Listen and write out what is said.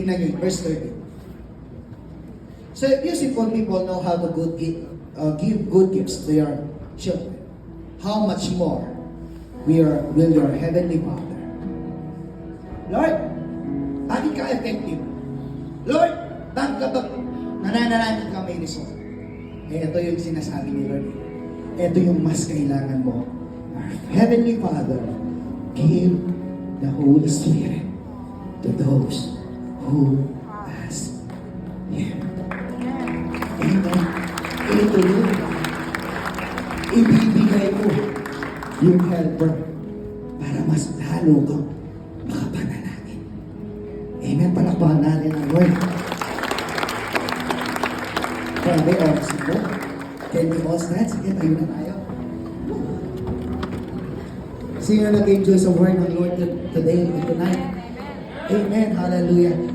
Tingnan nyo, verse 30. So if you simple people know how to give good gifts to your children, how much more will your Heavenly Father? Lord, bakit ka effective? Lord, bakit kapag nananalangin ka may result? Ito yung sinasabi ni Lord. Ito yung mas kailangan mo. Our Heavenly Father, give the Holy Spirit to those who ask Him. Amen. Ito yun. Ibibigay ko yung helper para mas lalo kang makapanalangin. Amen. Palakpakan natin ang Lord. Grabe, oras ito. Can we all stand? Sige, tayo na tayo. Sino nag-enjoy sa word ng Lord today and tonight? Amen. Hallelujah.